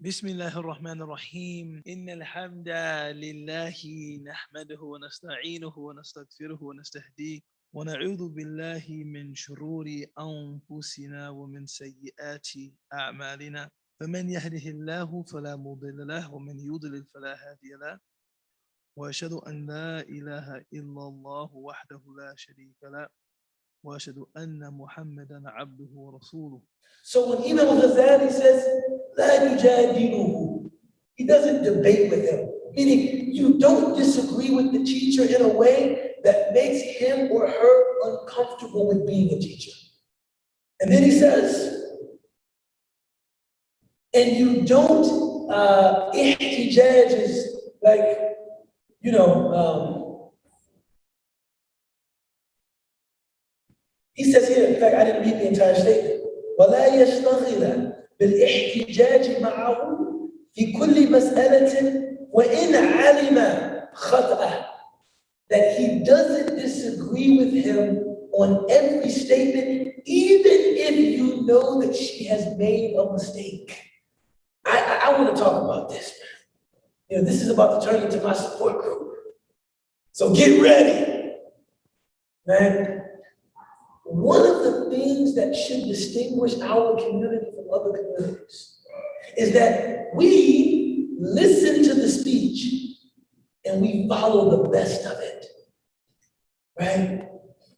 بسم الله الرحمن الرحيم إن الحمد لله نحمده ونستعينه ونستغفره ونستهديه ونعوذ بالله من شرور أنفسنا ومن سيئات أعمالنا فمن يهده الله فلا مضل له ومن يضلل فلا هادي له وأشهد أن لا إله إلا الله وحده لا شريك له وأشهد أن محمدا عبده ورسوله. So when Imam Ghazali says, لا يجادله, he doesn't debate with him. Meaning, you don't disagree with the teacher in a way that makes him or her uncomfortable with being a teacher. And then he says, and you don't, ihtijaj is like, he says here, in fact, I didn't read the entire statement. ولا يشتغل بالاحتجاج معه في كل مسألة وإن علم خطأه. That he doesn't disagree with him on every statement, even if you know that she has made a mistake. I want to talk about this. This is about to turn into my support group. So get ready, man. One of the things that should distinguish our community from other communities is that we listen to the speech and we follow the best of it, right?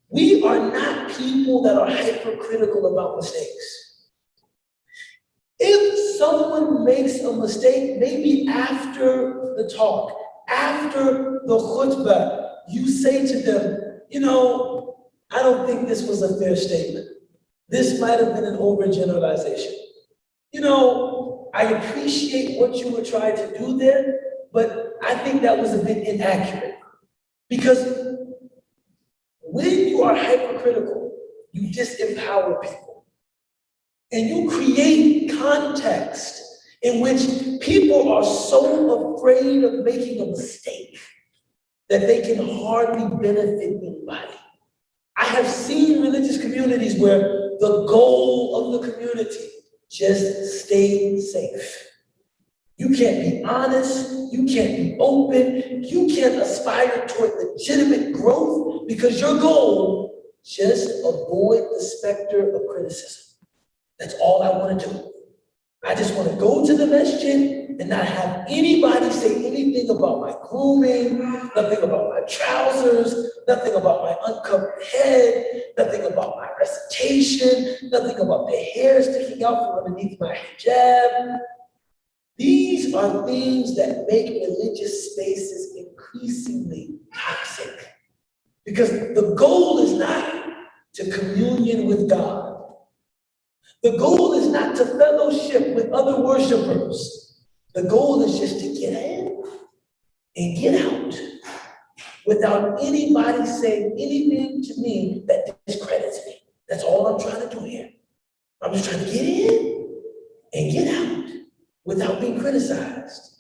We are not people that are hypercritical about mistakes. If someone makes a mistake, maybe after the talk, after the khutbah, you say to them, I don't think this was a fair statement. This might have been an overgeneralization. I appreciate what you were trying to do there, but I think that was a bit inaccurate. Because when you are hypercritical, you disempower people. And you create context in which people are so afraid of making a mistake that they can hardly benefit anybody. I have seen religious communities where the goal of the community just stay safe. You can't be honest, you can't be open, you can't aspire toward legitimate growth because your goal, just avoid the specter of criticism. That's all I want to do. I just want to go to the masjid and not have anybody say anything about my grooming, nothing about my trousers, nothing about my uncovered head, nothing about my recitation, nothing about the hair sticking out from underneath my hijab. These are things that make religious spaces increasingly toxic. Because the goal is not to communion with God. The goal is not to fellowship with other worshipers. The goal is just to get in and get out without anybody saying anything to me that discredits me. That's all I'm trying to do here. I'm just trying to get in and get out without being criticized.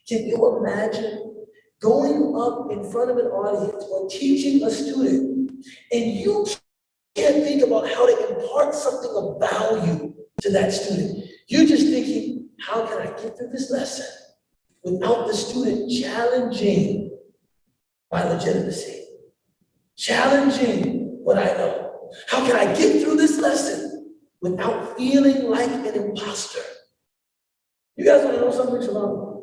Can you imagine going up in front of an audience or teaching a student and you can't think about how to impart something of value to that student? You're just thinking, how can I get through this lesson without the student challenging my legitimacy, challenging what I know? How can I get through this lesson without feeling like an imposter? You guys want to know something, Shalom?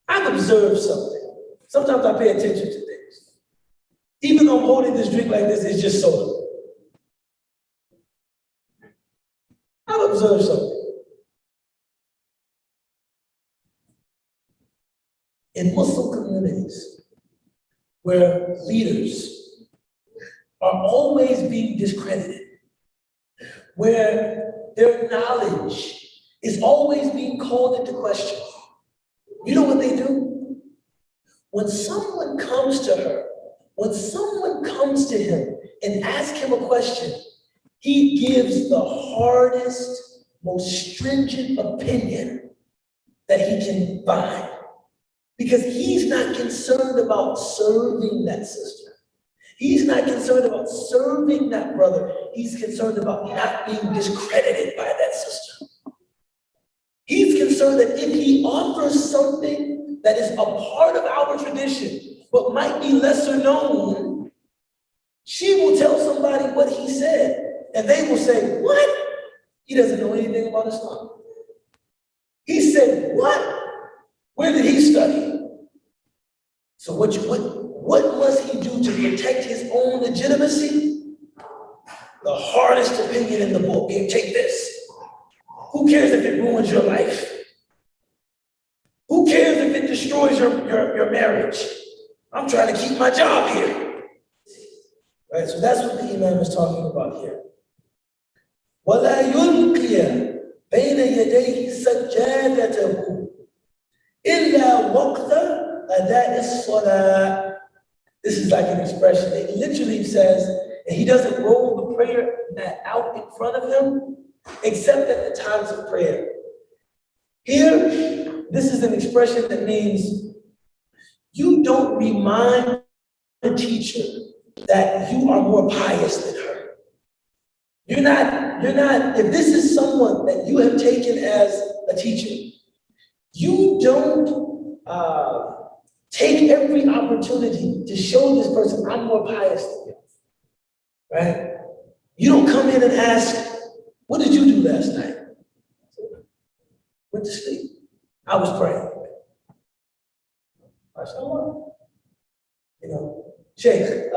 I've observed something. Sometimes I pay attention to things. Even though I'm holding this drink like this, it's just soda. I've observed something. In Muslim communities, where leaders are always being discredited, where their knowledge is always being called into question, you know what they do? When someone comes to her, when someone comes to him and asks him a question, he gives the hardest, most stringent opinion that he can find. Because he's not concerned about serving that sister. He's not concerned about serving that brother. He's concerned about not being discredited by that sister. concerned that if he offers something that is a part of our tradition, but might be lesser known, she will tell somebody what he said, and they will say, what? He doesn't know anything about Islam. He said, what? Where did he study? So what must he do to protect his own legitimacy? The hardest opinion in the book. Here, take this. Who cares if it ruins your life? Who cares if it destroys your marriage? I'm trying to keep my job here. Right, so that's what the Imam is talking about here. وَلَا يُلْقِيَ بَيْنَ يَدَيْهِ سَجَّادَتَهُ إِلَّا وَقْتَ أَدَاءِ الصَّلَاةِ. This is like an expression. It literally says, and he doesn't roll the prayer mat out in front of him, except at the times of prayer. Here, this is an expression that means you don't remind the teacher that you are more pious than her. You're not, if this is someone that you have taken as a teacher, you don't take every opportunity to show this person, I'm more pious than you, right? You don't come in and ask, what did you do last night? Went to sleep. I was praying. MashaAllah. Sheikh,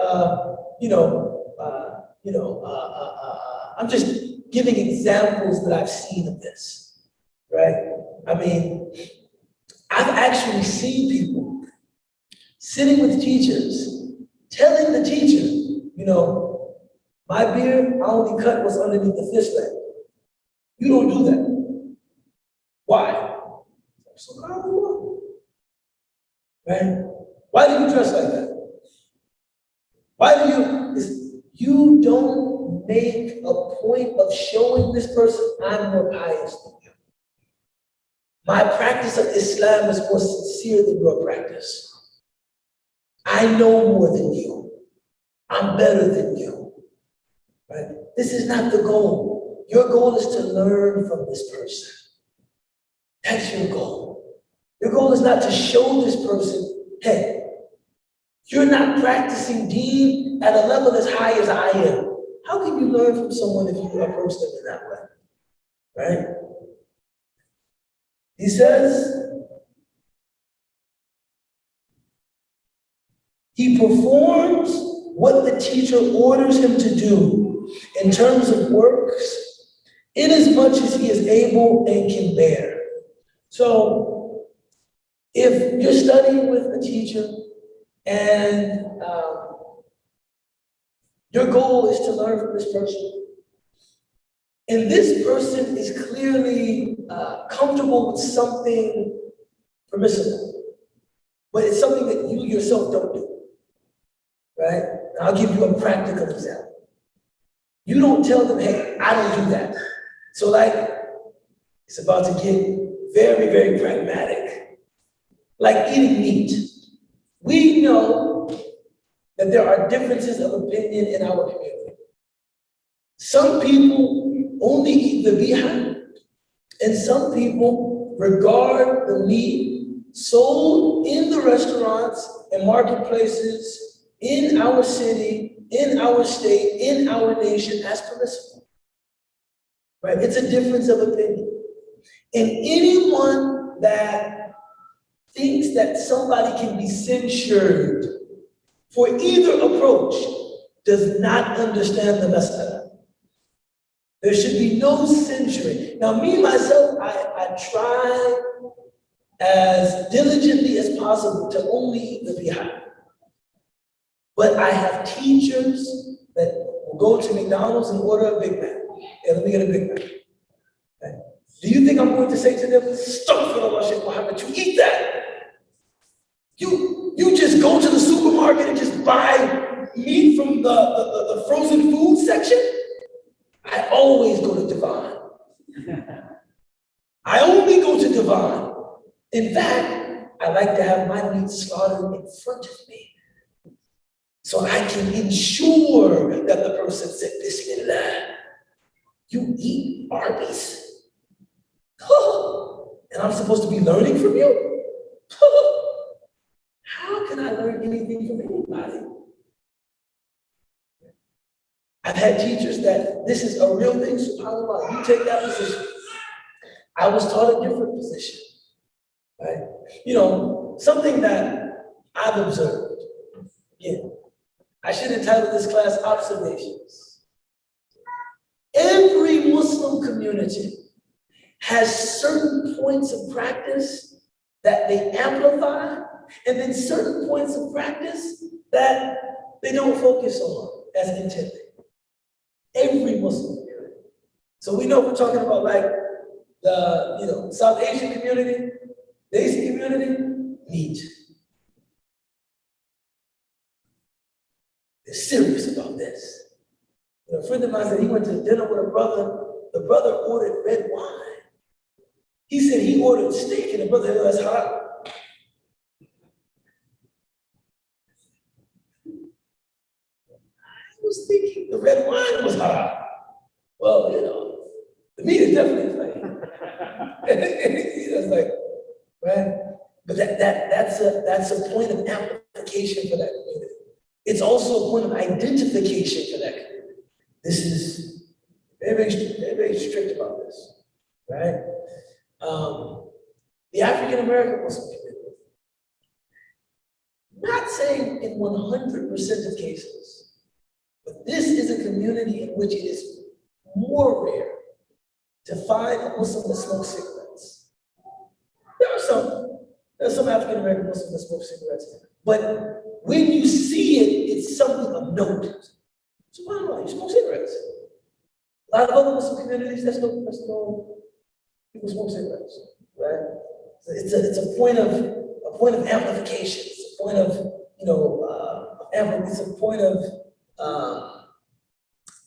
I'm just giving examples that I've seen of this, right? I mean, I've actually seen people sitting with teachers, telling the teacher, my beard, I only cut what's underneath the fist leg. You don't do that. Why? SubhanAllah. Right? Why do you dress like that? Why do you don't make a point of showing this person I'm more pious than you. My practice of Islam is more sincere than your practice. I know more than you. I'm better than you. Right? This is not the goal. Your goal is to learn from this person. That's your goal. Your goal is not to show this person, hey, you're not practicing deen at a level as high as I am. How can you learn from someone if you approach them in that way? Right? He says, he performs what the teacher orders him to do in terms of works, in as much as he is able and can bear. So, if you're studying with a teacher and your goal is to learn from this person, and this person is clearly comfortable with something permissible, but it's something that you yourself don't do, right? And I'll give you a practical example. You don't tell them, hey, I don't do that. So it's about to get very, very pragmatic. Like eating meat. We know that there are differences of opinion in our community. Some people only eat the biha, and some people regard the meat sold in the restaurants and marketplaces in our city, in our state, in our nation as permissible. Right? It's a difference of opinion. And anyone that thinks that somebody can be censured for either approach does not understand the mas'ala. There should be no censoring. Now, me, myself, I try as diligently as possible to only eat the biha. But I have teachers that will go to McDonald's and order a Big Mac. Hey, let me get a Big Mac. Okay. Do you think I'm going to say to them, Astaghfirullah, Shaykh Muhammad, you eat that? You just go to the supermarket and just buy meat from the frozen food section? I always go to Divine. I only go to Divine. In fact, I like to have my meat slaughtered in front of me, so I can ensure that the person said, Bismillah. You eat Arby's? Oh. And I'm supposed to be learning from you? How can I learn anything from anybody? I've had teachers that this is a real thing, subhanAllah, you take that position. I was taught a different position, right? You know, something that I've observed, again, I should entitle this class Observations. Every Muslim community has certain points of practice that they amplify, and then certain points of practice that they don't focus on as intended. Every Muslim community. So we know we're talking about like the South Asian community, the Asian community, meat. They're serious about this. A friend of mine said he went to dinner with a brother. The brother ordered red wine. He said he ordered steak, and the brother said, that's haram. I was thinking the red wine was haram. Well, the meat is definitely fine. It's like, right? But that's a point of amplification for that community. It's also a point of identification for that community. This is very, very, very strict about this, right? The African American Muslim community, not saying in 100% of cases, but this is a community in which it is more rare to find a Muslim that smokes cigarettes. There are some African American Muslims that smoke cigarettes, but when you see it, it's something of note. So why not? You smoke cigarettes. A lot of other Muslim communities, there's no people smoke cigarettes, right? So it's a point of amplification. It's a point of it's a point of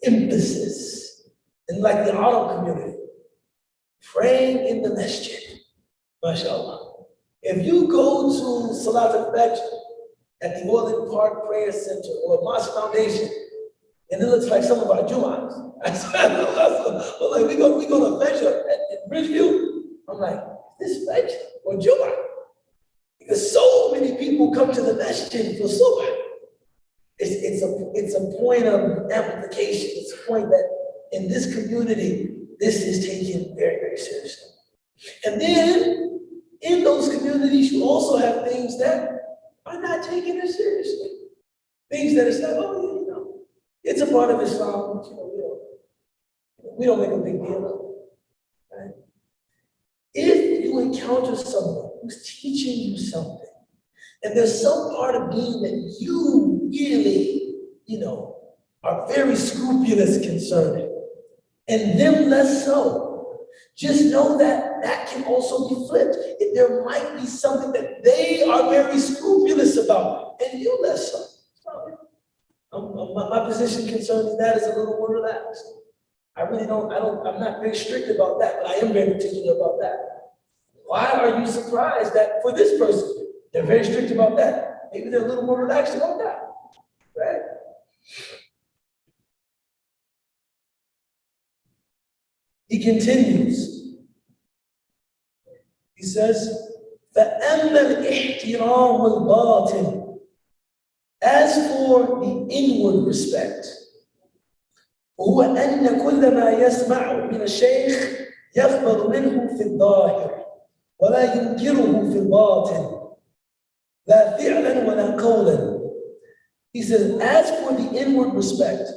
emphasis. And like the Arab community, praying in the masjid, mashallah. If you go to Salat al-Fajr at the Orland Park Prayer Center or Mosque Foundation, and it looks like some of our Jum'ahs. Like we go to Fajr at Bridgeview. I'm like, is this Fajr or Jum'ah? Because so many people come to the masjid for Subh. It's a point of amplification. It's a point that in this community, this is taken very, very seriously. And then in those communities, you also have things that are not taken as seriously. Things that it's like, it's a part of Islam. We don't make a big deal of it. Right? If you encounter someone who's teaching you something, and there's some part of being that you really, are very scrupulous concerning, and them less so, just know that that can also be flipped. If there might be something that they are very scrupulous about, and you less so. My position concerning that is a little more relaxed. I'm not very strict about that, but I am very particular about that. Why are you surprised that for this person, they're very strict about that? Maybe they're a little more relaxed about that, right? He continues. He says, فَأَمَّا الْإِحْتِرَامُ الْبَاطِنِ. As for the inward respect, هو أن كل ما يسمع من الشيخ يقبل منه في الظاهر ولا ينكره في الباطن لا فعلا ولا قولا. He says, as for the inward respect,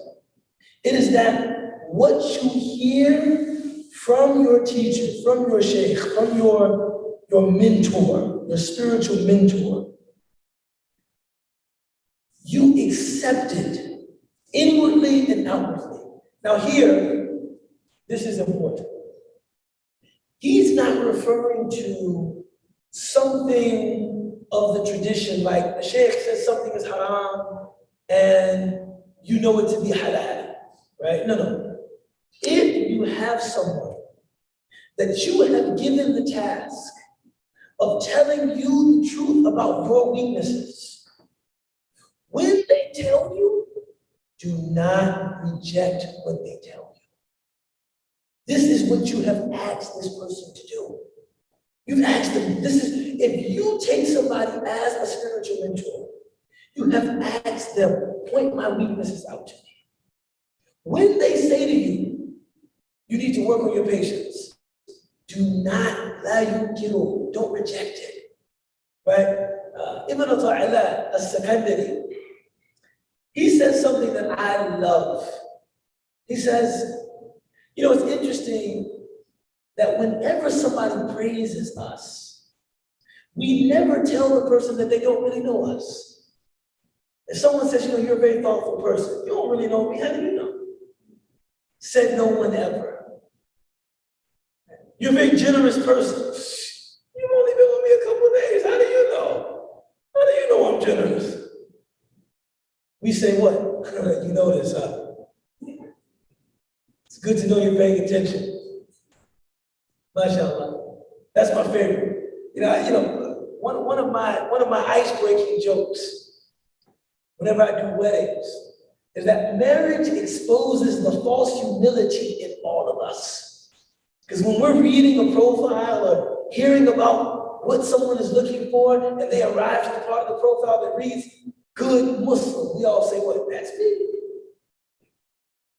it is that what you hear from your teacher, from your sheikh, from your mentor, your spiritual mentor, you accept it inwardly and outwardly. Now here, this is important. He's not referring to something of the tradition, like the sheikh says something is haram and you know it to be halal, right? No. If you have someone that you have given the task of telling you the truth about your weaknesses, when they tell you, do not reject what they tell you. This is what you have asked this person to do. You've asked them, if you take somebody as a spiritual mentor, you have asked them, point my weaknesses out to me. When they say to you, you need to work on your patience, do not la yunkiru, don't reject it, right? Ibn Ata'illah as-Sakandari, he says something that I love. He says, it's interesting that whenever somebody praises us, we never tell the person that they don't really know us. If someone says, you're a very thoughtful person, you don't really know me, how do you know? Said no one ever. You're a very generous person. You've only been with me a couple of days, how do you know? How do you know I'm generous? We say what? You know this, huh? It's good to know you're paying attention. MashaAllah. That's my favorite. One of my ice-breaking jokes, whenever I do weddings, is that marriage exposes the false humility in all of us. Because when we're reading a profile or hearing about what someone is looking for, and they arrive to the part of the profile that reads, good Muslim, we all say, what, that's me.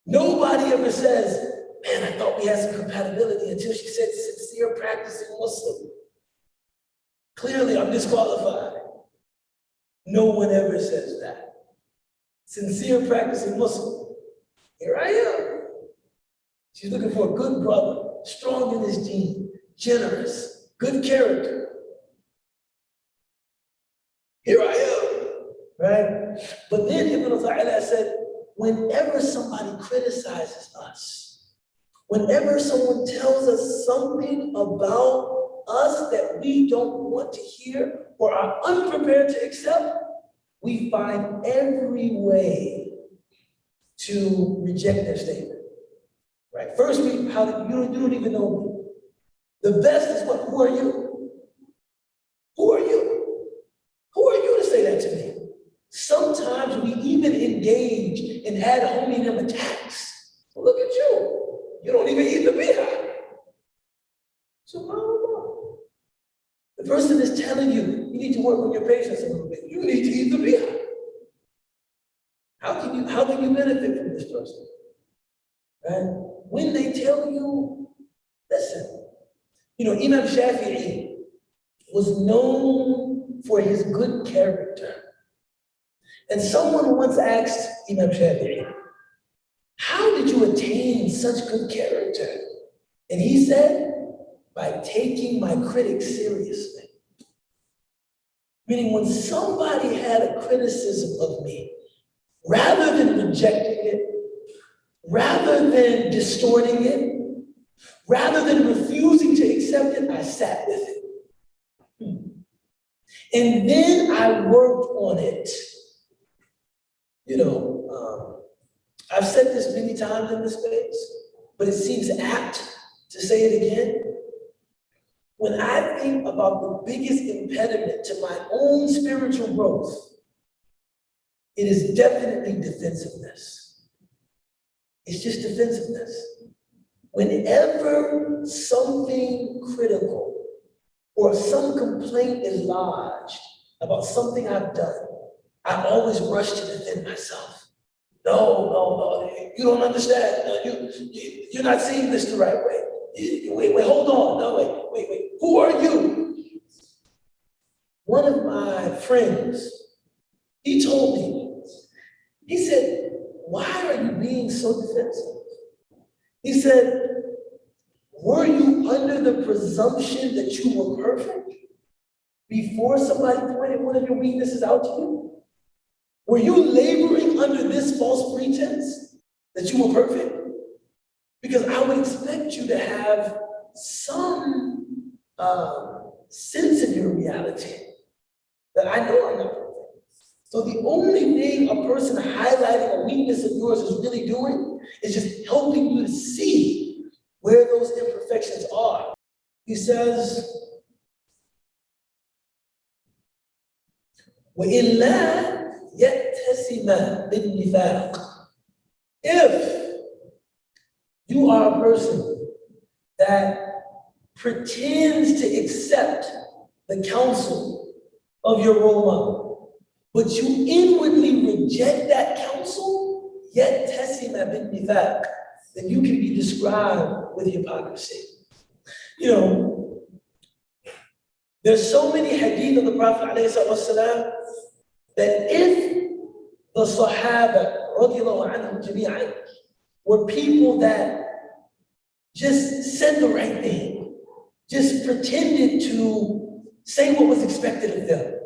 Nobody ever says, man, I thought we had some compatibility until she said sincere practicing Muslim. Clearly, I'm disqualified. No one ever says that. Sincere practicing Muslim. Here I am. She's looking for a good brother, strong in his deen, generous, good character. Here I am, right? But then Ibn Ata'illah said, whenever somebody criticizes us, whenever someone tells us something about us that we don't want to hear or are unprepared to accept, we find every way to reject their statement. Right? First, you don't even know me. The best is what? Who are you? Who are you? Who are you to say that to me? Sometimes we even engage in ad hominem attacks. Well, look at you. You don't even eat the biha. SubhanAllah. The person is telling you, you need to work on your patience a little bit. You need to eat the biha. How can you benefit from this person? Right? When they tell you, listen, Imam Shafi'i was known for his good character. And someone once asked Imam Shafi'i, how did you attain such good character? And he said, by taking my critics seriously. Meaning when somebody had a criticism of me, rather than rejecting it, rather than distorting it, rather than refusing to accept it, I sat with it. And then I worked on it. I've said this many times in this space, but it seems apt to say it again. When I think about the biggest impediment to my own spiritual growth, it is definitely defensiveness. It's just defensiveness. Whenever something critical or some complaint is lodged about something I've done, I always rush to defend myself. No, you don't understand. You're not seeing this the right way. Wait, hold on. No, wait. Who are you? One of my friends, he told me, he said, why are you being so defensive? He said, were you under the presumption that you were perfect before somebody pointed one of your weaknesses out to you? Were you laboring under this false pretense that you were perfect? Because I would expect you to have some sense of your reality that I know I'm not perfect. So the only thing a person highlighting a weakness of yours is really doing is just helping you to see where those imperfections are. He says, وَإِلَّا يَتَّسِمَ بِالنِّفَاقِ. If you are a person that pretends to accept the counsel of your role model, but you inwardly reject that counsel, yet tasima bin nifaq, then you can be described with hypocrisy. You know, there's so many hadith of the Prophet ﷺ that if the Sahaba radiallahu anhum jami'an were people that just said the right thing, just pretended to say what was expected of them,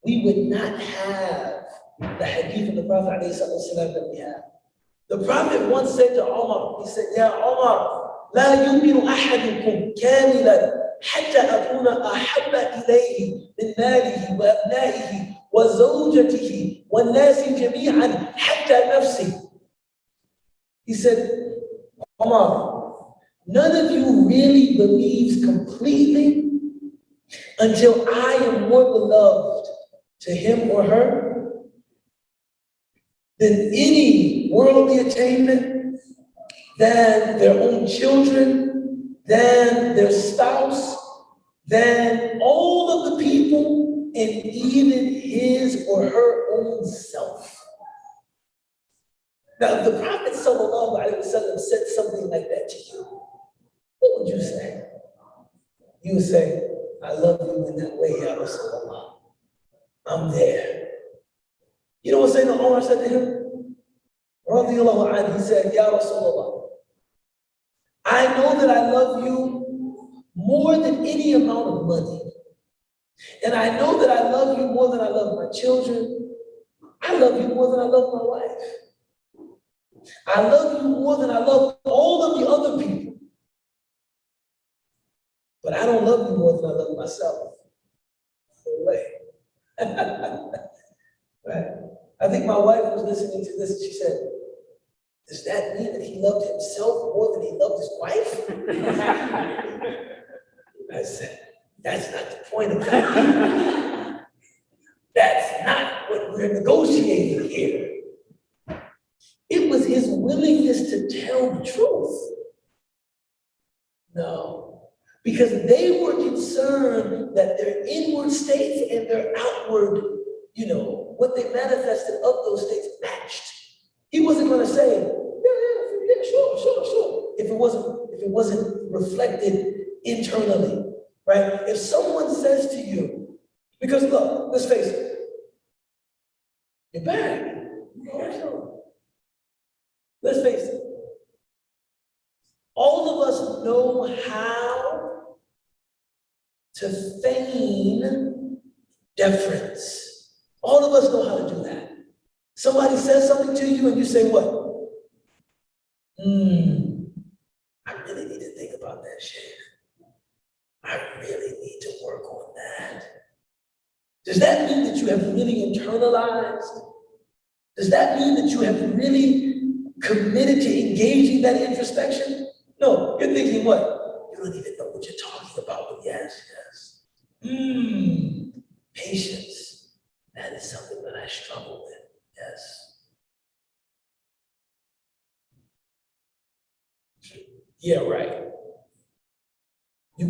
we would not have the hadith of the Prophet ﷺ that we have. The Prophet once said to Umar, he said, Ya Umar, لا يؤمن أحدكم كاملا حتى أكون أحب إليه من ماله وأبنائه وزوجته والناس جميعا حتى نفسه. He said, Umar, none of you really believes completely until I am more beloved to him or her than any worldly attainment, than their own children, than their spouse, than all of the people, and even his or her own self. Now, if the Prophet ﷺ said something like that to you, what would you say? You would say, I love you in that way, Ya Rasulullah. I'm there. You know what Sayyidina Umar said to him? Radiallahu anhu, he said, Ya Rasulullah, I know that I love you more than any amount of money. And I know that I love you more than I love my children. I love you more than I love my wife. I love you more than I love all of the other people. But I don't love you more than I love myself. No way. Right? I think my wife was listening to this and she said, does that mean that he loved himself more than he loved his wife? I said, that's not the point of that. That's not what we're negotiating here. It was his willingness to tell the truth. No, because they were concerned that their inward states and their outward, what they manifested of those states matched. He wasn't going to say, yeah, sure, if it wasn't reflected internally, right? If someone says to you, because look, let's face it, you're back. Let's face it. All of us know how to feign deference. All of us know how to do that. Somebody says something to you and you say what? I really need to think about that shit. I really need to work on that. Does that mean that you have really internalized? Does that mean that you have really committed to engaging that introspection? No, you're thinking what? You don't even know what you're talking about, but yes. Patience. That is something that I struggle with, yes. Yeah, right. You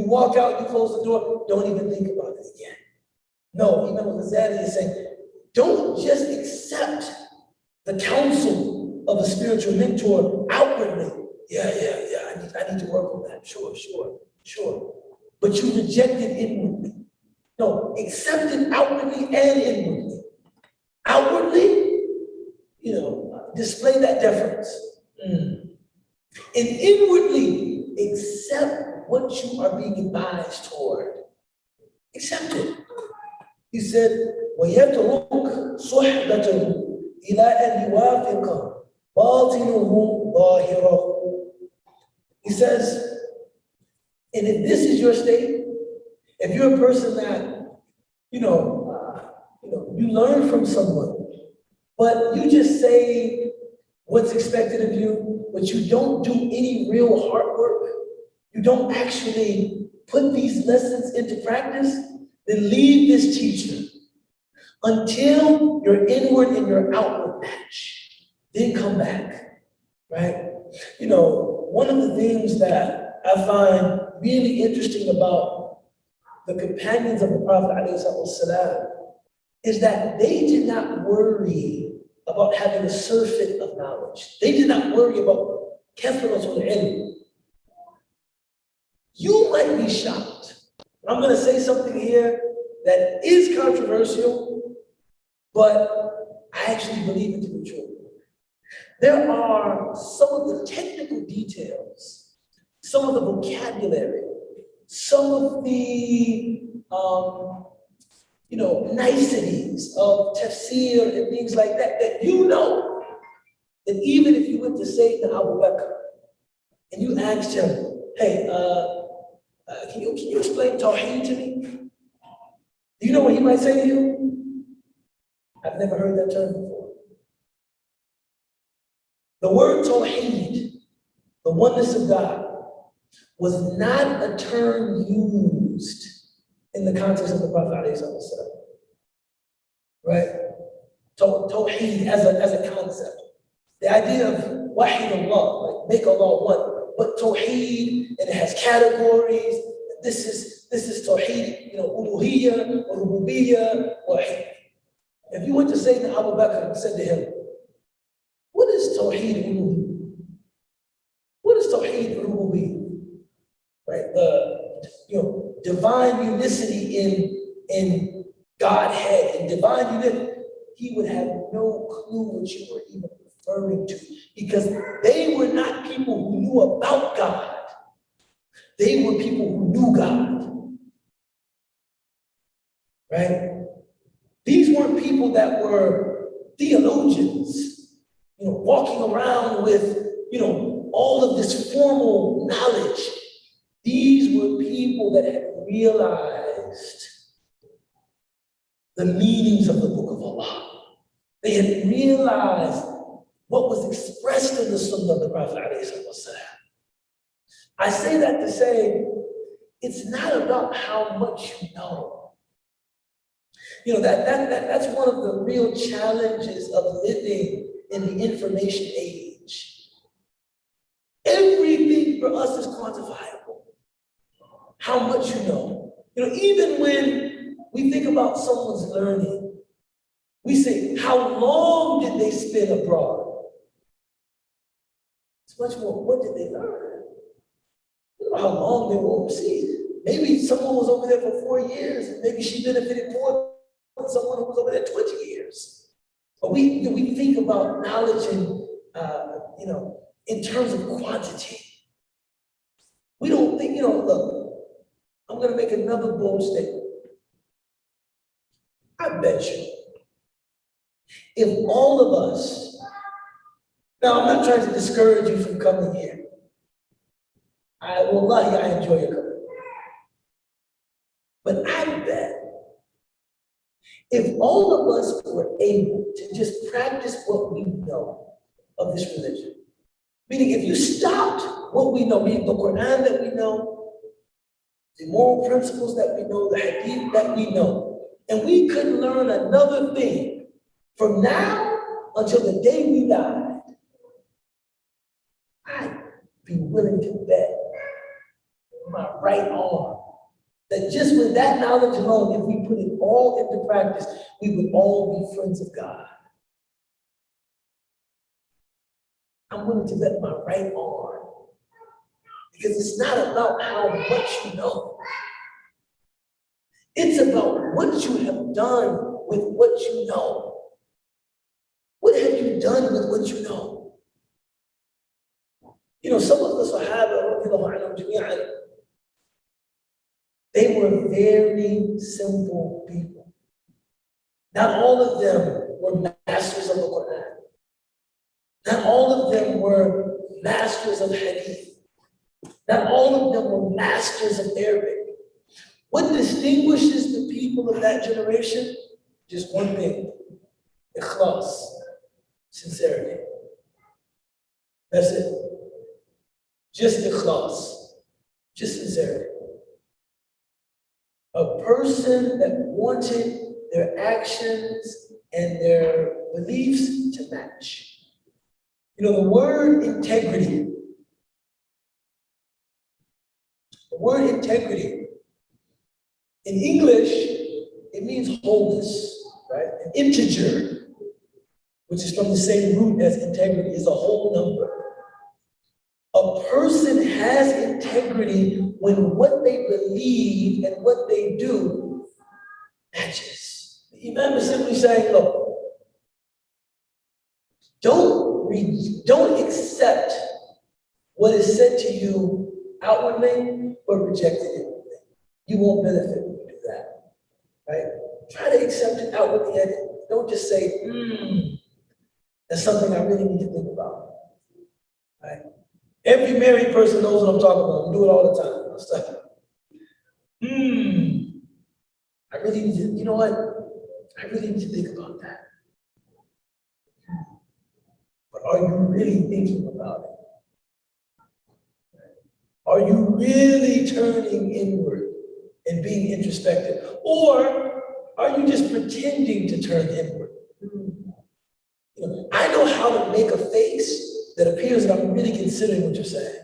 walk out, you close the door, don't even think about it again. No, Imam Ghazali is saying, don't just accept the counsel of a spiritual mentor outwardly. Yeah, I need to work on that. Sure. But you reject it inwardly. No, accept it outwardly and inwardly. Outwardly, display that deference. And inwardly, accept what you are being advised toward. Accept it. He said, وَيَتْرُكْ صُحْبَتَهُ إِلَىٰ أَنْ يُوَافِقَ بَاطِنُهُ ظَاهِرَهُ. He says, and if this is your state, if you're a person that, you learn from someone, but you just say what's expected of you, but you don't do any real hard work, you don't actually put these lessons into practice, then leave this teacher until your inward and your outward match. Then come back, right? One of the things that I find really interesting about the companions of the Prophet ﷺ is that they did not worry about having a surfeit of knowledge. They did not worry about kathratul ilm. You might be shocked. I'm going to say something here that is controversial, but I actually believe it to be true. There are some of the technical details, some of the vocabulary, some of the niceties of tafsir and things like that, that that even if you went to Sayyidina Abu Bakr and you asked him, hey, can you explain Tawheed to me? Do you know what he might say to you? I've never heard that term before. The word Tawheed, the oneness of God, was not a term used in the context of the Prophet ﷺ. Right? Tawheed as a concept. The idea of wahid Allah, like make Allah one, but Tawheed, and it has categories. This is Tawheed, uluhiyyah, or rububiyyah, wahid. If you went to Sayyidina Abu Bakr and said to him, what is Tawheed uluhiyyah? What is Tawheed rububiyyah? Right? The divine unicity in Godhead and divine unity, he would have no clue what you were even referring to, because they were not people who knew about God. They were people who knew God. Right? These weren't people that were theologians, walking around with, all of this formal knowledge. These were people that had realized the meanings of the Book of Allah. They had realized what was expressed in the Sunnah of the Prophet ﷺ. I say that to say, it's not about how much you know. That's one of the real challenges of living in the information age. Everything for us is quantifiable. How much you know. Even when we think about someone's learning, we say, how long did they spend abroad? It's much more, what did they learn? You know how long they were overseas. Maybe someone was over there for 4 years, and maybe she benefited more than someone who was over there 20 years. But we think about knowledge in terms of quantity. We don't think, look, I'm going to make another bold statement. I bet you, if all of us, now I'm not trying to discourage you from coming here. Wallahi, I enjoy your company. But I bet if all of us were able to just practice what we know of this religion, meaning if you stopped what we know, meaning the Quran that we know, the moral principles that we know, the hadith that we know, and we could learn another thing from now until the day we died, I'd be willing to bet my right arm that just with that knowledge alone, if we put it all into practice, we would all be friends of God. I'm willing to bet my right arm, because it's not about how much you know. It's about what you have done with what you know. What have you done with what you know? Some of the Sahaba, they were very simple people. Not all of them were masters of the Quran. Not all of them were masters of Hadith. Not all of them were masters of Arabic. What distinguishes the people of that generation? Just one thing: ikhlas, sincerity. That's it. Just ikhlas, just sincerity. A person that wanted their actions and their beliefs to match. The word integrity The word integrity, in English, it means wholeness, right? An integer, which is from the same root as integrity, is a whole number. A person has integrity when what they believe and what they do matches. The Imam is simply saying, look, don't accept what is said to you outwardly, but reject it inwardly. You won't benefit when you do that, right? Try to accept it outwardly. Don't just say, that's something I really need to think about, right? Every married person knows what I'm talking about. We do it all the time. It's like, I really need to, you know what? I really need to think about that. But are you really thinking about it? Are you really turning inward and being introspective? Or are you just pretending to turn inward? You know, I know how to make a face that appears that I'm really considering what you're saying.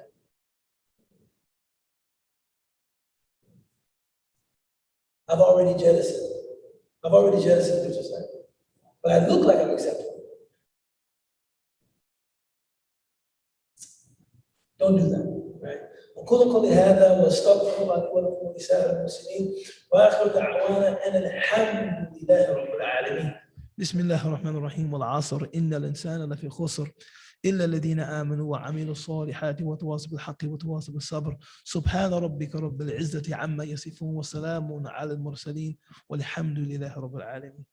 I've already jettisoned what you're saying. But I look like I'm accepting. Don't do that, right? وقولوا قولي هذا واستغفر الله لي ولكم ولسائر المسلمين واخر دعوانا ان الحمد لله رب العالمين. بسم الله الرحمن الرحيم والعصر إن الإنسان لفي خسر إلا الذين آمنوا وعملوا الصالحات وتواصوا بالحق وتواصوا بالصبر سبحان ربك رب العزة عما يصفون وسلام على المرسلين والحمد لله رب العالمين.